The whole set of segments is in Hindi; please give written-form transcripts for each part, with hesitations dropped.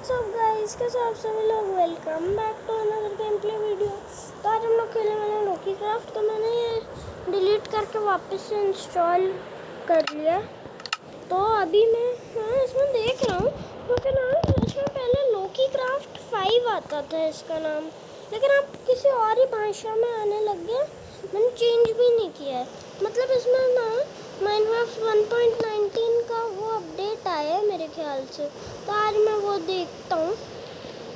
व्हाट्सअप गाइस, कैसे आप सभी लोग। Welcome back to another game play video. तो आज हम लोग खेलने वाले हैं लोकी क्राफ्ट। तो मैंने ये डिलीट करके वापस से इंस्टॉल कर लिया। तो अभी मैं इसमें देख रहा हूँ क्योंकि ना इसमें पहले लोकी क्राफ्ट 5 आता था इसका नाम, लेकिन अब किसी और ही भाषा में आने लग गया। मैंने चेंज भी नहीं किया है, मतलब इसमें ना माइनक्राफ्ट 1.19 का वो अपडेट आया है मेरे ख्याल से। तो आज मैं वो देखता हूँ।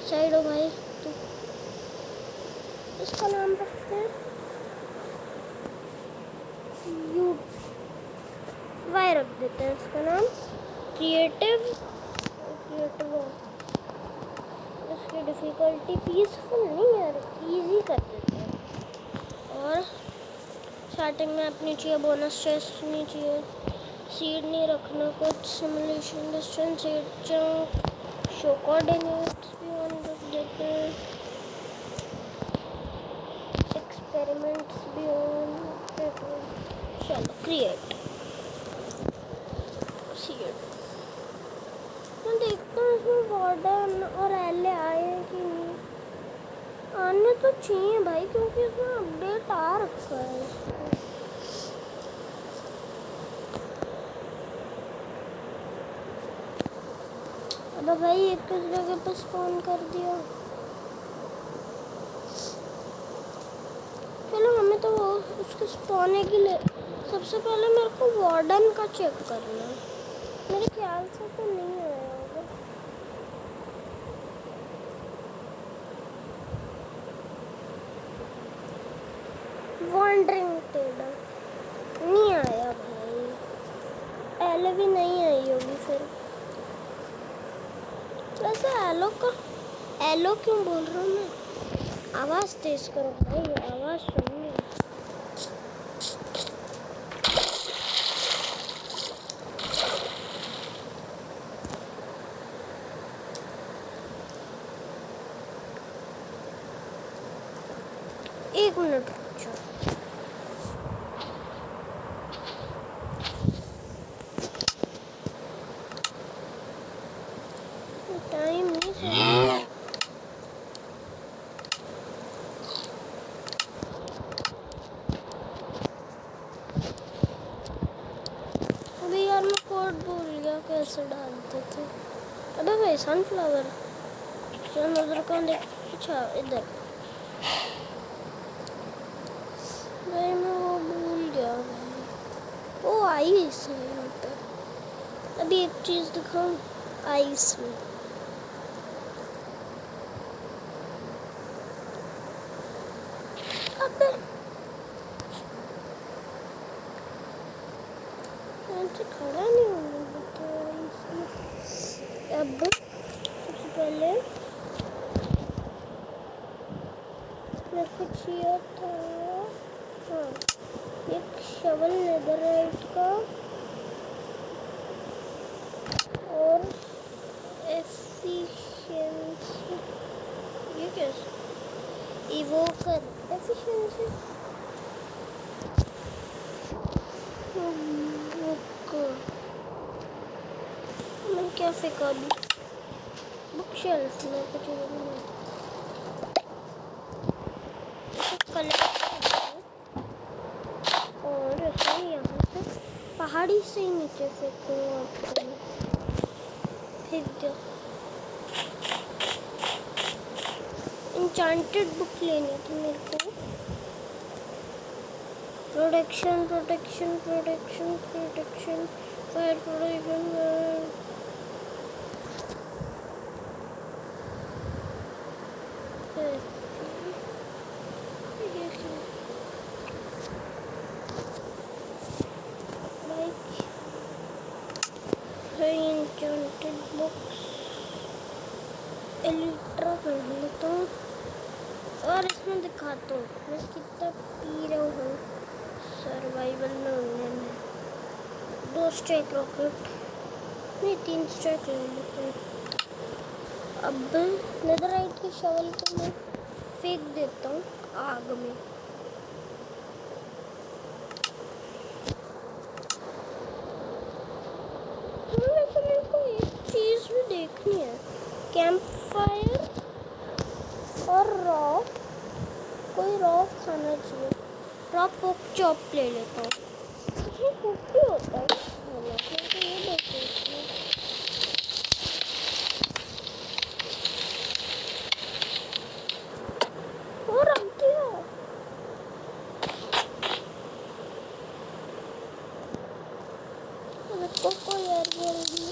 साइड हो भाई, तो इसका नाम रखते हैं यू वाई, रख देते हैं इसका नाम क्रिएटिव। इसकी डिफ़िकल्टी पीसफुल नहीं यार, इजी कर देते हैं। और स्टार्टिंग में अपनी चाहिए बोनस चेस्ट, नहीं चाहिए सीड, नहीं रखना कुछ, simulation distance, seed chunk, show coordinates भी ऑन रख देते हैं, एक्सपेरिमेंट्स भी ऑन। चलो क्रिएट सीड। मैं देखता हूँ इसमें वार्डन और एल आए हैं कि नहीं। आने तो चाहिए भाई, क्योंकि इसमें अपडेट आ रखा है। अबे भाई, एक किस जगह पर स्पॉन कर दिया। चलो, हमें तो वो उसके स्पॉने के लिए सबसे पहले मेरे को वार्डन का चेक करना है। मेरे ख्याल से तो नहीं आया होगा। वॉन्डरिंग टेडर नहीं आया भाई, एल भी नहीं आई होगी फिर। वैसे एलो क्यों बोल रहा हूँ मैं। आवाज़ तेज करो भाई, आवाज़ सुननी। एक मिनट रुक जाओ। टाइम नहीं सही। अभी यार मैं कोड भूल गया कैसे डालते थे। अबे भाई, सनफ्लावर चल उधर कौन देख। अच्छा इधर भाई, मैं वो भूल गया भाई। ओ आइस है यहाँ पे। अभी एक चीज़ दिखाऊं आइस में। अबे से खड़ा नहीं होने देता आइस में। अब सबसे पहले मेरे को चाहिए था, हाँ, एक शवल नेदरराइट का और एफिशिएंसी। ये कैसे इवोकर एफिशिएंसी मैं क्या फेंका अभी बुक शेल्फ में कुछ नहीं। कलेक्ट और ऐसे यहाँ से पहाड़ी से नीचे फेंको। फेंक दिया। इंचांटेड बुक लेनी थी मेरे को। Protection protection protection protection fire protection. Enchanted books elytra पढ़ लेता हूँ और इसमें दिखाता हूँ मैं कितना पी रहा हूँ सर्वाइवल में होने में। 2 स्ट्राइक रॉकेट नहीं, 3 स्ट्राइक ले लेते हैं। अब नेदरराइट की शवल को मैं फेंक देता हूँ आग में। वैसे मेरे को एक चीज़ भी देखनी है, कैंप फायर और रॉ, कोई रॉ खाना चाहिए। रॉ पोक चॉप ले लेता हूँ। ये कुक भी होता है खाना, तो ये देखते हैं। और रख दिया। कोको यार बोल दी।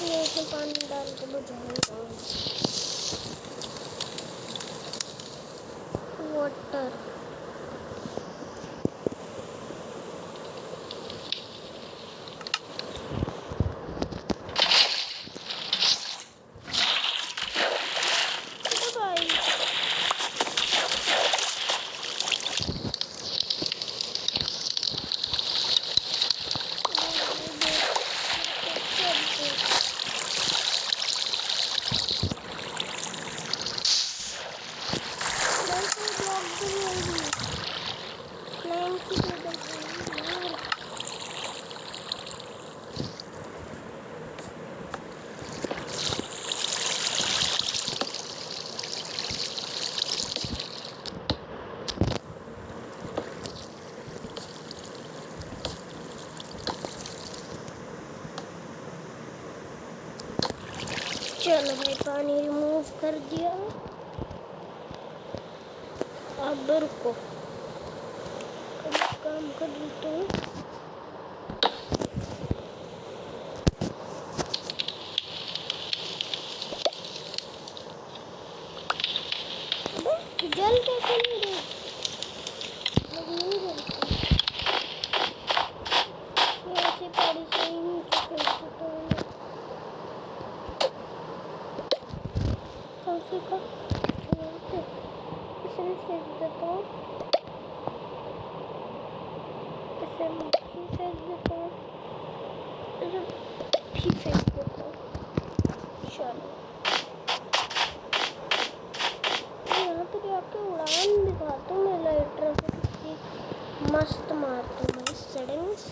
ये तो पानी डाल के बुझाऊंगा। वाटर चलो भाई, पानी रिमूव कर दिया। अब रुको, काम कर देता हूँ। जल कैसे नहीं रही? ऐसे पड़ी से ही नीचे फेंक देता हूँ। कौन का इसे भी फेंक देता हूँ। इसे भी फेंक देता हूँ। इसे भी फेंक देता हूँ। चलो यहाँ पे जाके उड़ान दिखाता हूँ। मैं लाइटर से कितनी मस्त मारता हूँ भाई सेटिंग्स।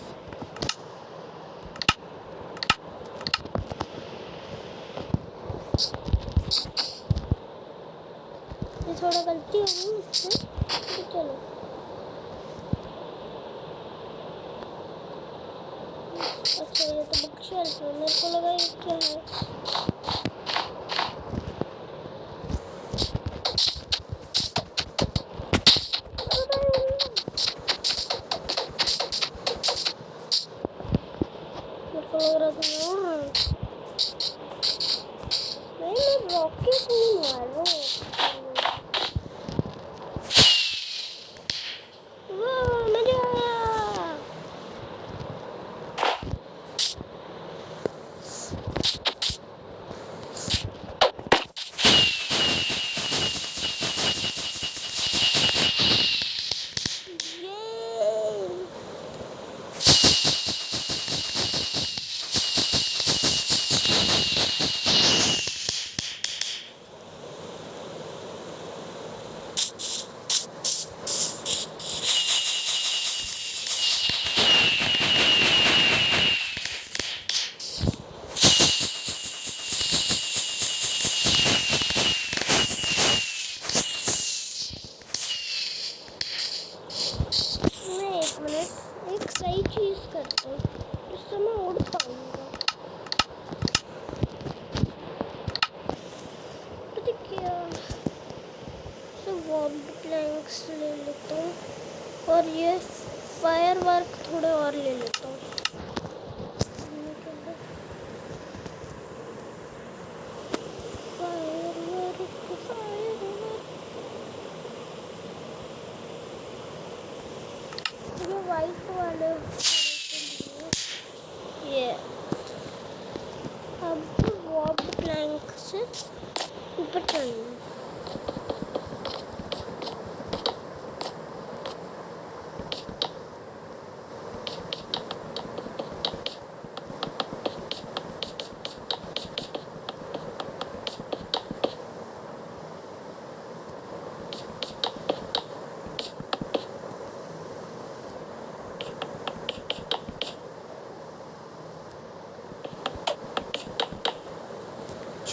ये थोड़ा गलती हो गई मुझसे, तो चलो। अच्छा ये तो बुक शेल्फ है, मेरे को लगा ये क्या है। मेरे को लग रहा था नहीं, मैं रॉकेट नहीं मार रहा हूँ। मजा आया। एक सही चीज करता हूँ जिससे मैं उड़ पाऊंगा। पता क्या, वॉर्म्ड प्लैंक्स ले लेता हूँ और ये फायर वर्क थोड़े और ले लेता हूँ। वाइट वाले ये अब वॉर्म्ड प्लैंक से ऊपर चढ़ना।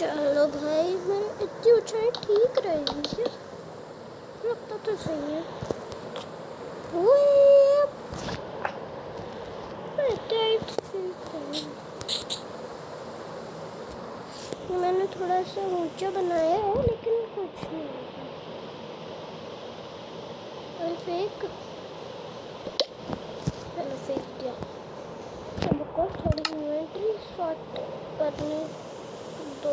चलो भाई, मेरी इतनी ऊंचाई ठीक रहेगी क्या? लगता तो सही है। मैंने थोड़ा सा ऊंचा बनाया है लेकिन कुछ नहीं है। फेंक दिया। सबको थोड़ी इन्वेंटरी शॉर्ट करने दो।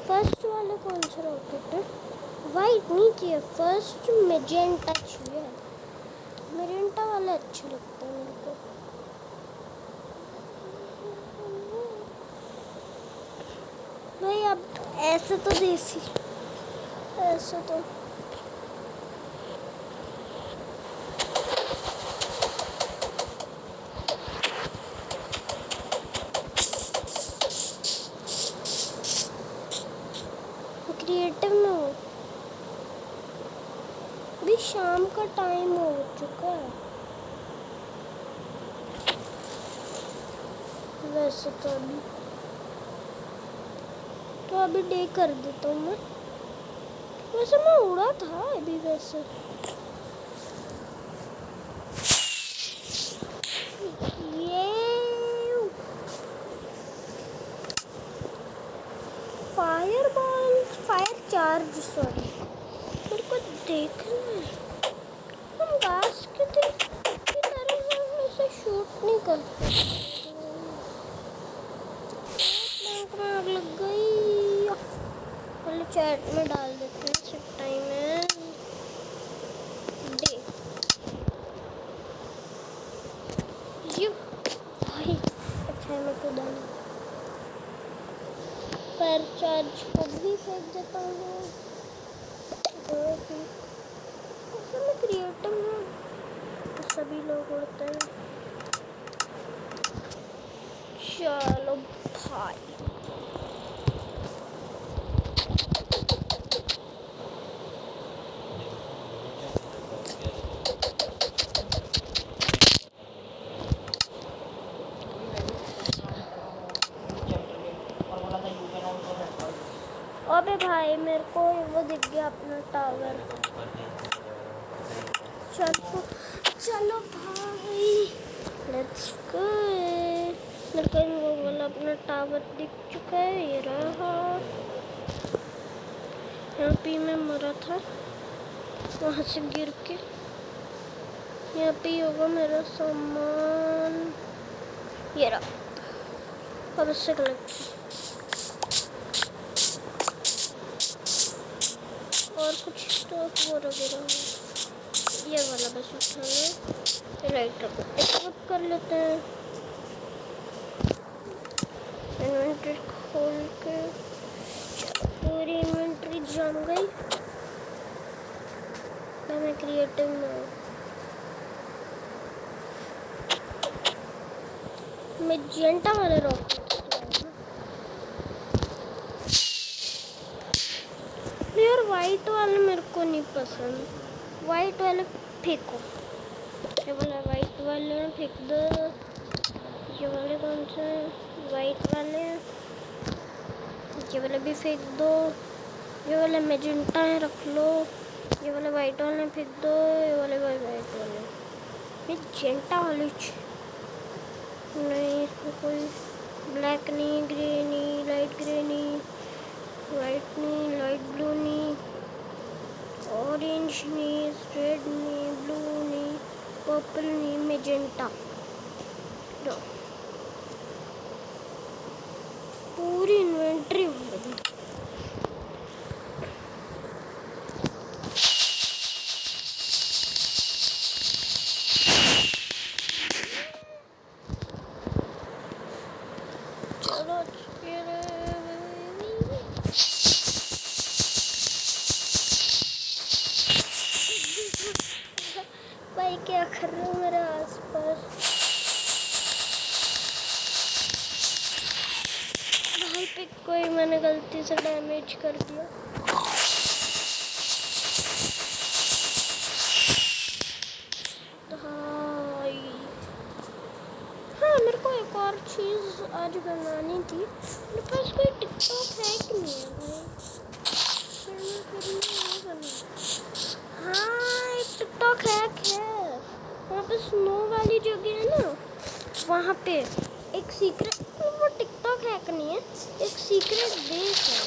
फर्स्ट वाले कौन से रॉकेट है? वाइट नहीं चाहिए, फर्स्ट मेजेंटा चाहिए। मेजेंटा वाले अच्छे लगते हैं मेरे को। भाई अब ऐसे तो देसी, ऐसे तो क्रिएटिव में हो। अभी शाम का टाइम हो चुका है वैसे तो अभी डे कर देता हूँ मैं। वैसे मैं उड़ा था अभी वैसे। ये फायर चार्ज, सॉरी मेरे को देखना है। हम घास की तरह से शूट नहीं करते। आग लग गई। पहले चैट में डाल देते हैं सिर्फ टाइम है डे। भाई अच्छा है, मैं तो डालूँ फायर चार्ज को भी फेंक देता हूँ। मैं क्रिएटिव में तो सभी लोग उड़ते हैं। चलो भाई अबे भाई मेरे को वो दिख गया अपना टावर। चलो भाई लेट्स गो। मेरे को वो वाला अपना टावर दिख चुका है। ये रहा, यहाँ पे मैं मरा था वहाँ से गिर के। यहाँ पे होगा मेरा सामान। ये रहा, अब इससे कलेक्ट। और कुछ स्टॉक वो वगैरह, ये वाला बस उठाना। राइटर को एक्टिवेट कर लेते हैं। इन्वेंटरी खोल के पूरी इन्वेंटरी जम गई। मैं क्रिएटिव में मेजेंटा वाले रॉकेट यार, वाइट वाले मेरे को नहीं पसंद। वाइट वाले फेंको। ये वाला वाइट वाले फेंक दो। ये वाले कौन से वाइट वाले, ये वाले भी फेंक दो। ये वाले मेजेंटा है रख लो। ये वाले वाइट वाले फेंक दो। ये वाले वाइट वाले मेजेंटा वाले नहीं। कोई ब्लैक नहीं, ग्रे नहीं, लाइट ग्रे नहीं, वाइट नहीं, लाइट ब्लू नहीं, ऑरेंज नहीं, रेड नहीं, ब्लू नहीं, पर्पल नहीं, मेजेंटा। पूरी इन्वेंटरी हो गई। चलो भाई क्या कर रहे हो मेरे आसपास? भाई पे कोई मैंने गलती से डैमेज कर दिया। भाई हाँ, मेरे को एक और चीज़ आज बनानी थी। मेरे पास कोई टिकटॉक है कि नहीं है भाई? हाँ, एक टिकटॉक हैक है। वहाँ पे स्नो वाली जगह है ना, वहाँ पे एक सीक्रेट, वो टिकटॉक हैक नहीं है, एक सीक्रेट बेस है।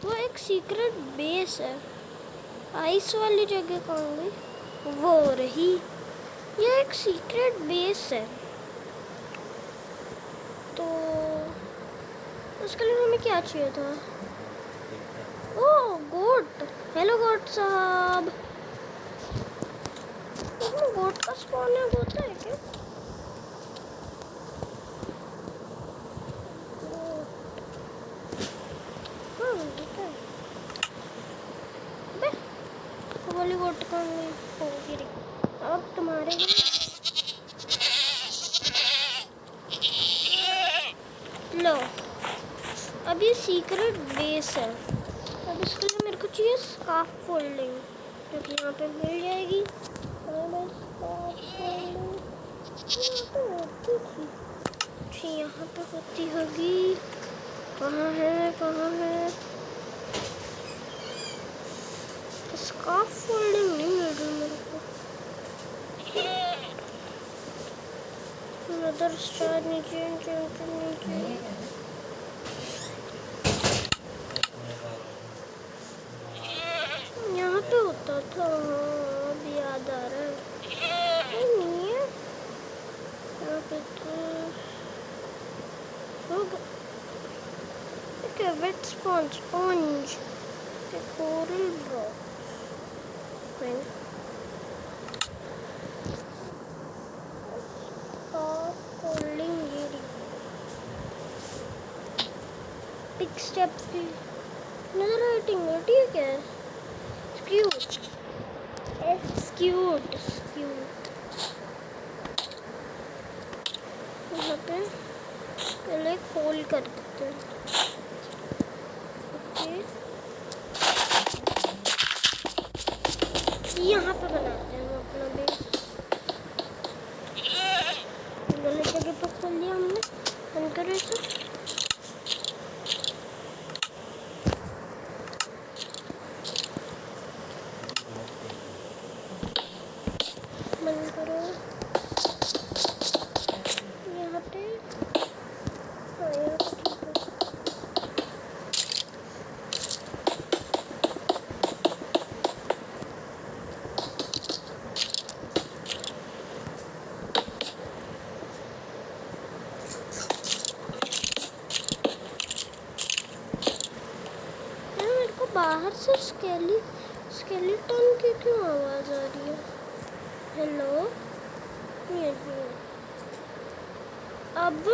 वो एक सीक्रेट बेस है। आइस वाली जगह कहाँ गई? वो रही। ये एक सीक्रेट बेस है। तो उसके लिए हमें क्या चाहिए था? ओह गोट, हेलो गोट साहब। इसमें गोट का स्पॉन होता है क्या? हाँ होता है। बे वो वाली गोट कहाँ गई? हो गिरी। अब तुम्हारे लो, अब ये सीक्रेट बेस है। अब इसके लिए मेरे को चाहिए स्कार्फ फोल्डिंग, जो कि यहाँ पे मिल जाएगी। यहाँ पे होती होगी। कहाँ है, कहाँ है? स्कार्फ फोल्डिंग नहीं मिल रही मेरे को। अदर स्टार नीचे यहाँ पे होता था। हाँ अब याद आ रहा है। नहीं है यहाँ पे तो होगा। Wet sponge, coral block. Pick steps की नजर राइटिंग है, ठीक है। क्यूट, क्यूट यहाँ पे पहले एक होल कर देते हैं। ओके, यहाँ पे बनाते हैं हम अपना बेस। गलत जगह पर खोल दिया हमने। बंद करो इसे। बंद करो। यहाँ पे हाँ यहाँ पे ठीक है। मेरे को बाहर से स्केलेटन की क्यों आवाज़ आ रही है? हेलो, अब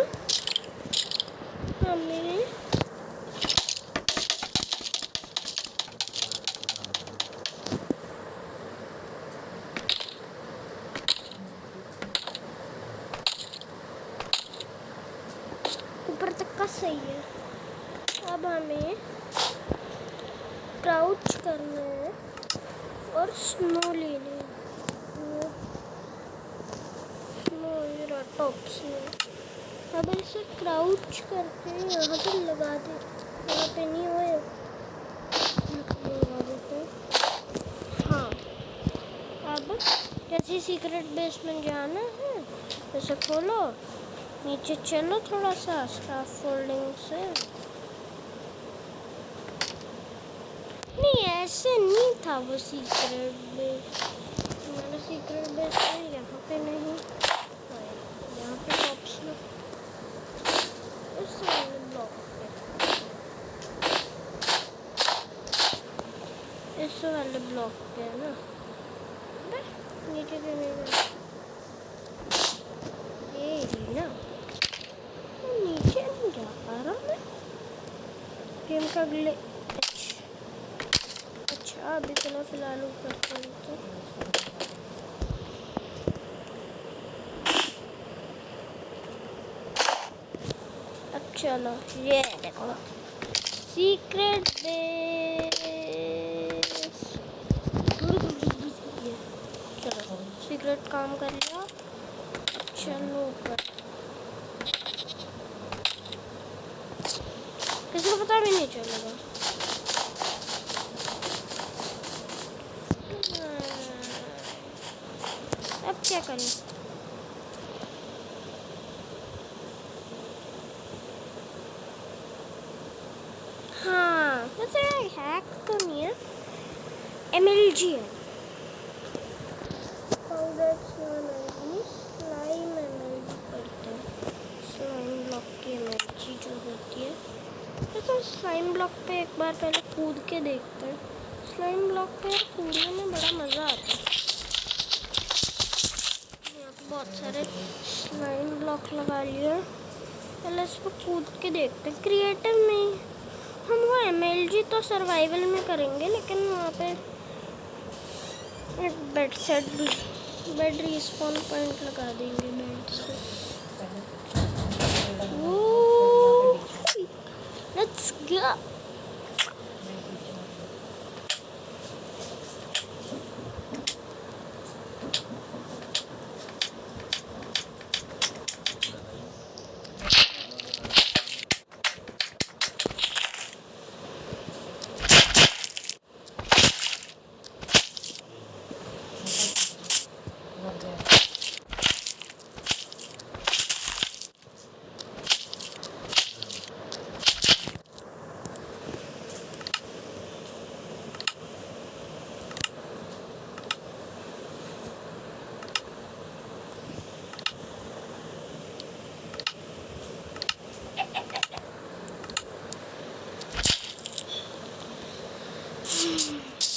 हमें ऊपर तक का सही है। अब हमें क्राउच करना है और स्नो लेनी है। Top snow. अब इसे क्राउच करके यहाँ पे लगा दे। यहाँ पे नहीं हुए, लगा देते। हाँ, अब जैसे सीक्रेट बेस में जाना है, इसे खोलो, नीचे चलो थोड़ा सा स्कार्फ फोल्डिंग से। नहीं ऐसे नहीं था वो सीक्रेट बेस। हमारा सीक्रेट बेस है यहाँ पे नहीं, यहाँ पे ऑप्शन इस वाले ब्लॉक पे, इस वाले ब्लॉक पे है ना। नीचे से नहीं ये ना, नीचे नहीं जा पा रहा मैं। गेम का ग्लिच। अच्छा अभी चलो फिलहाल ऊपर चलते। अब चलो ये देखो सीक्रेट बेस। काम कर लिया। चलो ऊपर, किसी को पता भी नहीं चलेगा। अब क्या करें? हाँ वैसे हैक तो नहीं है, MLG है। स्लाइम MLG करते हैं, स्लाइम ब्लॉक की MLG जो होती है। तो स्लाइम ब्लॉक पे एक बार पहले कूद के देखते हैं। स्लाइम ब्लॉक पे कूदने में बड़ा मज़ा आता है। यहाँ पे बहुत सारे स्लाइम ब्लॉक लगा लिए, पहले इस पर कूद के देखते हैं। क्रिएटिव में हम वो MLG तो सर्वाइवल में करेंगे, लेकिन वहाँ पे एक बेड सेट भी, बेड रिस्पॉन पॉइंट लगा देंगे बेड से। Let's go.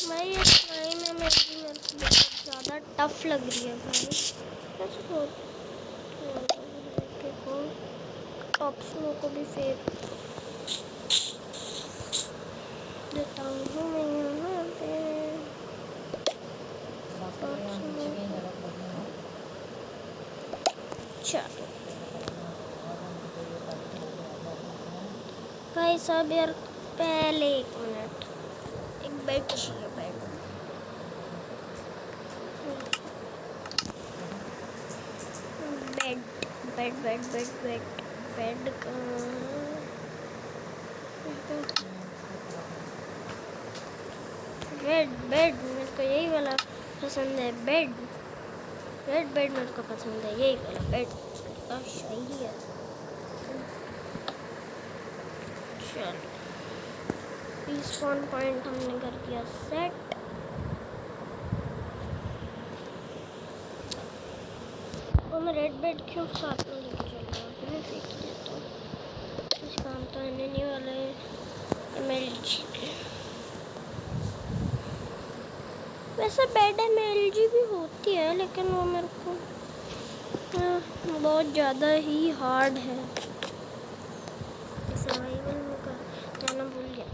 भाई ये स्लाइम है, मेरे को बहुत ज़्यादा टफ लग रही है भाई। देखो ऑप्शनों को भी फेंक देता हूँ मैं यहाँ पे। चलो भाई साहब यार, पहले 1 मिनट, एक बेड चाहिए। Bed bed bed bed bed bed का बेड बेड मेरे को यही वाला पसंद है। बेड बेड बेड मेरे को पसंद है, यही वाला बेड का सही है। चलो रिस्पॉन पॉइंट हमने कर दिया सेट। और मैं रेड बेड क्यों साथ में लेके चल रहा हूँ, मैं फेंक देता हूँ, कुछ काम तो आने नहीं वाला है। MLG के वैसे बेड MLG भी होती है, लेकिन वो मेरे को बहुत ज़्यादा ही हार्ड है। सर्वाइवल में जाना भूल गया।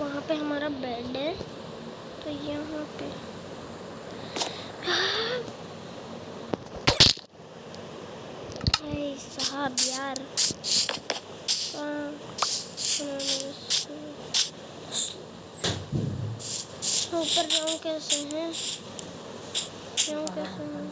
वहाँ पे हमारा बेड है, तो यहाँ पे साहब यार ऊपर जाऊँ कैसे हैं, जाऊँ कैसे हैं?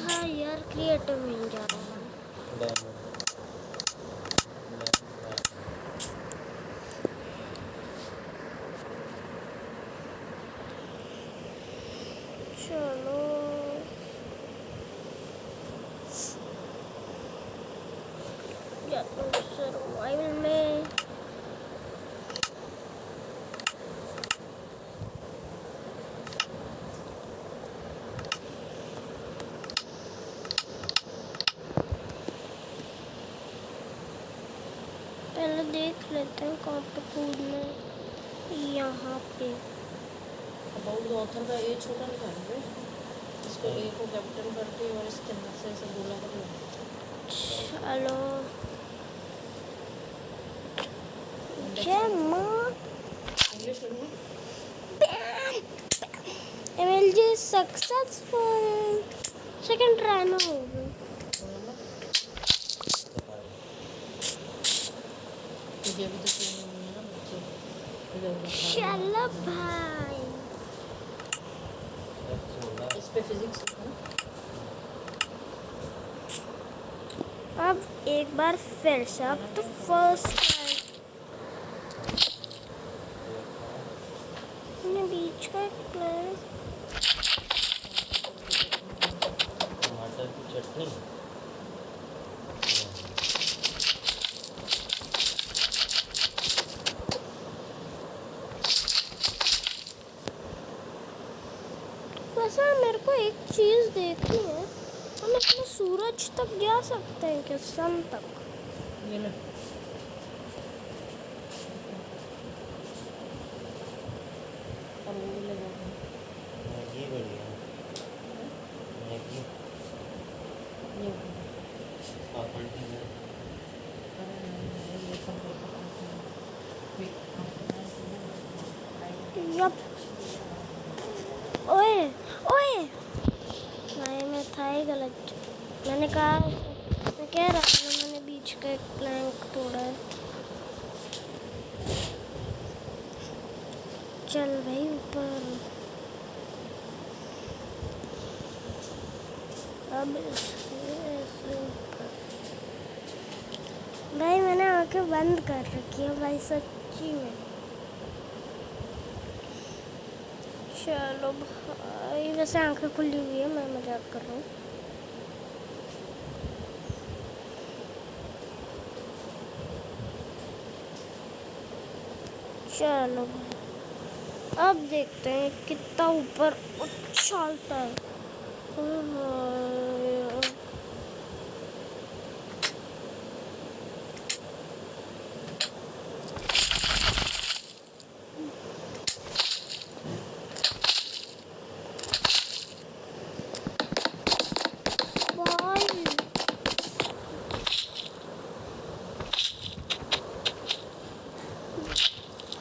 हाँ यार क्रिएटिव में जा रहा हूँ। चलो जाता हूँ सर्वाइवल में। पहले देख लेते हैं कहाँ पे कूदना है। यहाँ पे अबाउट द ऑथर का ए छोटा लिखा है, इसको ए को कैपिटल करके और इसके अंदर से ऐसे गोला कर लो। चलो जय माँ इंग्लिश में MLG सक्सेसफुल, सेकंड ट्राई में हो गई। तुझे अभी तो ट्रेनिंग नहीं है ना बच्चे, चलो भाई इस पे फिजिक्स है ना। अब एक बार फिर से, अब तो फर्स्ट बीच का एक प्लान, टमाटर की चटनी। वैसे मेरे को एक चीज़ देखनी है, हम अपने सूरज तक जा सकते हैं क्या, सन तक? ये ले और वो भी लगा दो। मैगी बढ़िया, मैगी ये पापड़ की है। अरे नहीं, ये सब यप। ओए ओए, नहीं मैं था ही गलत, मैंने कहा, मैं कह रहा था मैंने बीच का एक प्लैंक तोड़ा है। चल भाई ऊपर, अब ऐसे ऊपर। भाई मैंने आंखें बंद कर रखी है भाई, सच्ची में। चलो भाई, वैसे आंखें खुली हुई है, मैं मजाक कर रहा हूँ। चलो भाई, अब देखते हैं कितना ऊपर उछालता है। भाई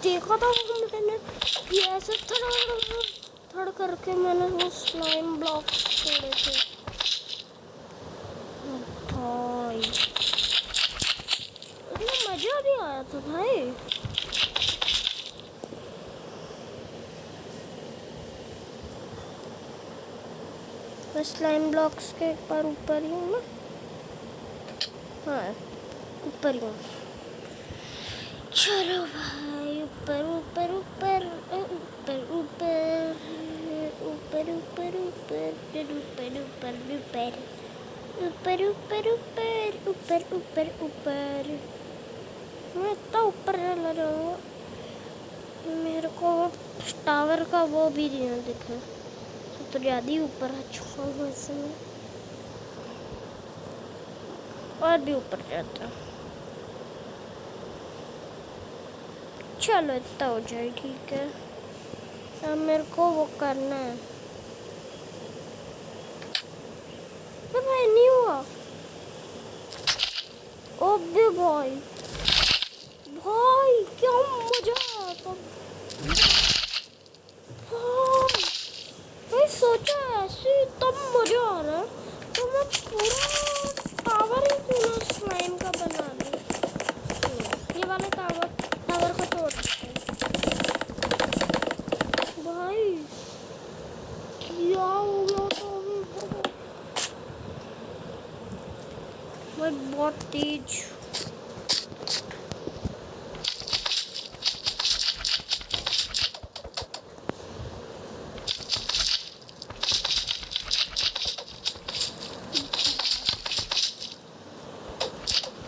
देखा था वो, मैंने कि ऐसे थड़ करके मैंने वो स्लाइम ब्लॉक्स तोड़े थे भाई, इतना मजा भी आया था भाई। मैं स्लाइम ब्लॉक्स के एक बार ऊपर ही हूँ ना, हाँ ऊपर ही हूँ। चलो भाई ऊपर ऊपर ऊपर ऊपर ऊपर ऊपर ऊपर ऊपर ऊपर ऊपर ऊपर ऊपर ऊपर ऊपर ऊपर ऊपर। मैं इतना ऊपर चला जाऊँगा, मेरे को टावर का वो भी नहीं दिखा, तो ज़्यादा ही ऊपर आ चुका हूँ ऐसे में, और भी ऊपर जाता। चलो इतना हो जाए, ठीक है। अब मेरे को वो करना है। भाई नहीं हुआ, ओ बे भाई, भाई क्या मजा आया था भाई। मैं सोचा ऐसे तब मजा आ रहा है, तो मैं पूरा टावर ही क्यों ना स्लाइम का बना लूं। ये वाला टावर को तोड़ देते हैं भाई। क्या हो गया था अभी, भाई बहुत तेज।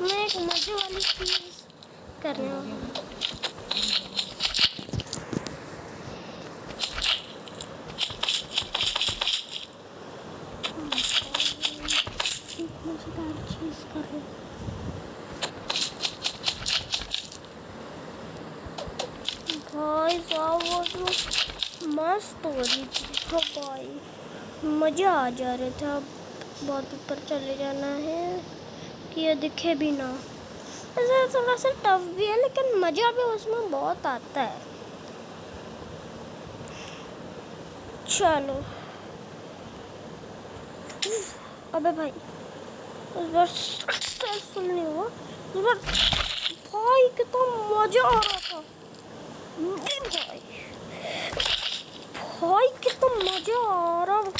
मैं एक मजे वाली चीज करने वाली हूँ। एक मजेदार चीज कर रही हूँ भाई। भाई साहब वो तो मस्त हो रही थी। हाँ भाई मज़ा आ जा रहा था। बहुत ऊपर चले जाना है कि ये दिखे भी ना। ऐसा थोड़ा सा टफ भी है लेकिन मज़ा भी उसमें बहुत आता है। चलो अबे भाई इस बार सक्सेसफुल नहीं हुआ। इस बार भाई कितना मज़ा आ रहा था भाई। भाई कितना मज़ा आ रहा भाई।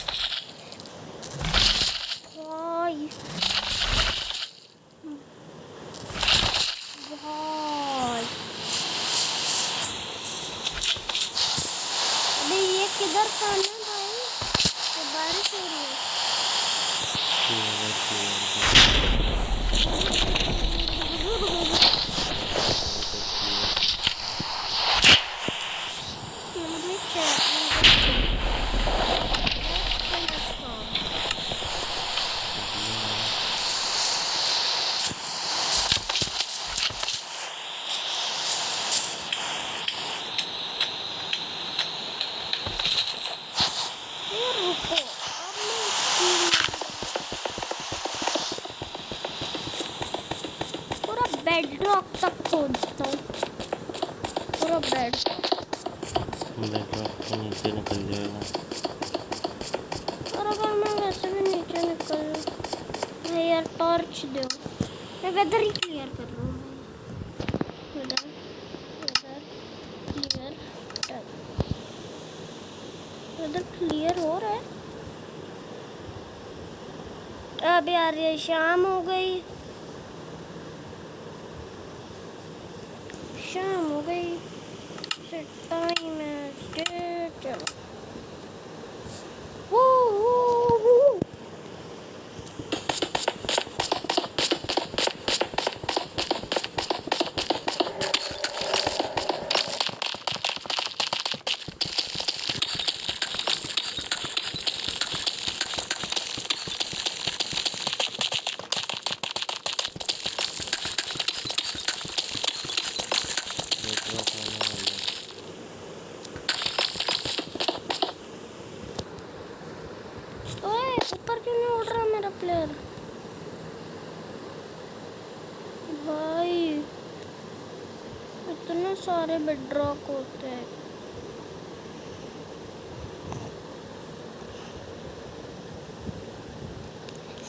भाई अबे ये किधर से आना भाई? ये बारिश हो रही है। मुझे रुको अब मैं पूरा बेड रॉक तक खोदता हूँ। पूरा बेड के नीचे निकल जाएगा। और अगर मैं वैसे भी नीचे निकल भाई यार टॉर्च दो। मैं वेदर ही क्लियर कर रहा हूँ। वेदर क्लियर वेदर क्लियर हो रहा है। अब यार ये शाम हो गई। शाम हो गई। टाइम है चलो। वो ओए ऊपर क्यों नहीं उड़ रहा मेरा प्लेयर? भाई इतने सारे बेडरॉक होते हैं।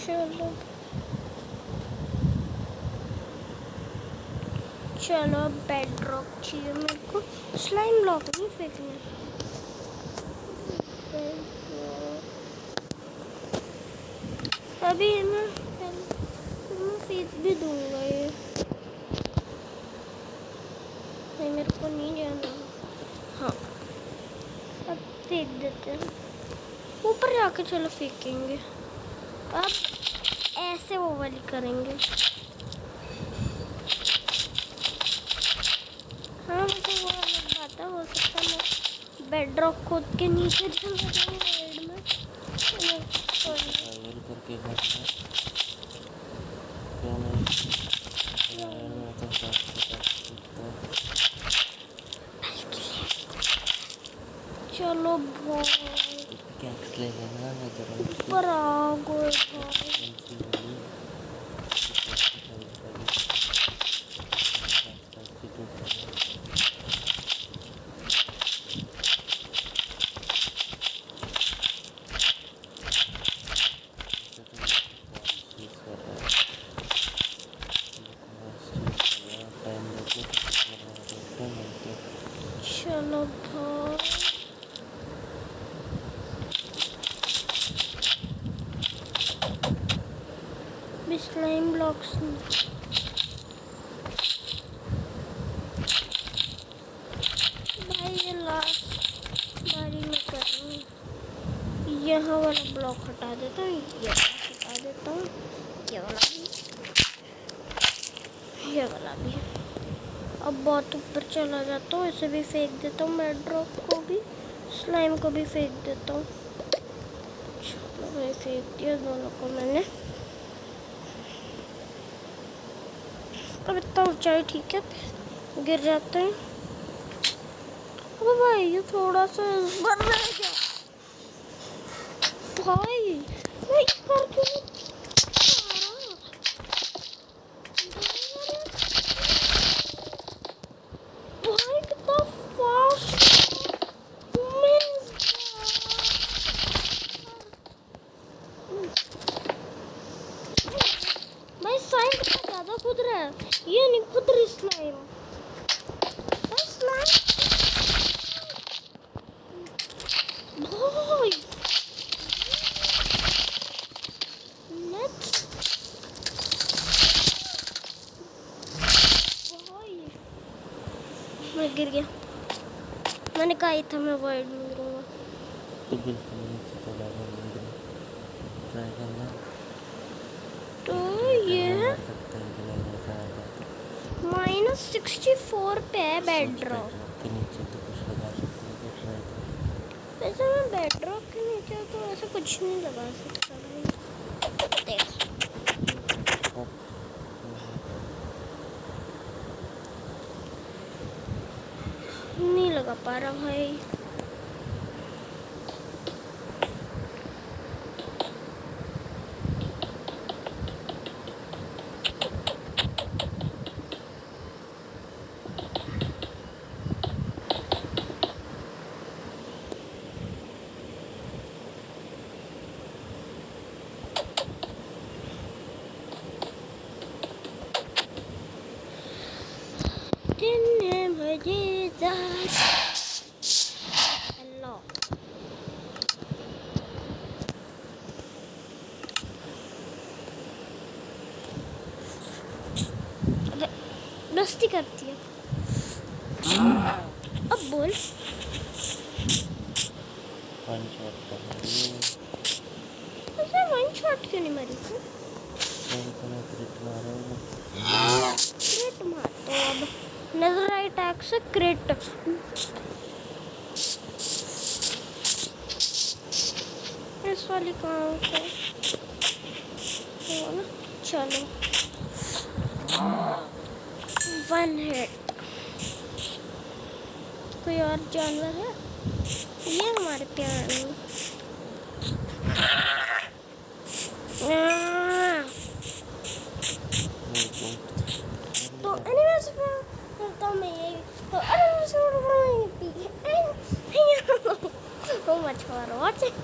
चलो चलो बेडरॉक चाहिए मेरे को। स्लाइम ब्लॉक नहीं फेंकने। अभी मैं फेंक भी दूंगा ये। नहीं मेरे को नहीं जाना। हाँ अब फेंक देते हैं। ऊपर जाके चलो फेंकेंगे। अब ऐसे वो वाली करेंगे। हाँ वैसे वो अलग बात है। हो सकता है मैं बेडरॉक खोद के नीचे चला जाऊँ साइड में। ट्रैवल करके करना क्यों नहीं तो चलो भाई क्या लेगा ना नजर ऊपर आ गए भाई। चलो भाई स्लाइम ब्लॉक्स भाई ये लास्ट बारी में कर रहा हूँ। यहाँ वाला ब्लॉक हटा देता हूँ। ये हटा देता हूँ। ये वाला भी ये वाला भी। अब बहुत ऊपर चला जाता हूँ। इसे भी फेंक देता हूँ। बेडरॉक को भी स्लाइम को भी फेंक देता हूँ। चलो भाई फेंक दिया दोनों को मैंने। अब इतना ऊंचाई ठीक है गिर जाते हैं। अबे भाई ये थोड़ा सा इस बार रह गया भाई। मैं इस बार क्यों नहीं आ रहा? भाई कितना फास्ट भाई स्लाइम कितना ज्यादा कूद रहा है। ये नहीं कूद रही स्लाइम। भाई स्लाइम भाई नेक्स्ट भाई मैं गिर गया। मैंने कहा ही था मैं वाइड में गिरूंगा। तो बिल्कुल नीचे चला गया। ट्राई करना तो ये मार सकते हैं बिना ऐसा आ जाता -64 पे है बेडरॉक। के नीचे तो कुछ लगा सकते हैं। तो ट्राई कर। वैसे मैं बेडरॉक के नीचे तो ऐसा कुछ नहीं लगा सकता भाई। देख नहीं लगा पा रहा भाई। मजेदार अल्लाह अबे मस्ती करती है। अब बोल वन शॉट कर ऐसे वन शॉट क्यों नहीं मारी तू? क्रिट मारो क्रिट मार तो अब नजर अटैक से क्रिट। इस वाली कहाँ पे हो ना। चलो वन हिट। कोई और जानवर है? ये हमारे प्यारे तो एनिमेशन करता हूँ मैं यही। तो animation so much for watching.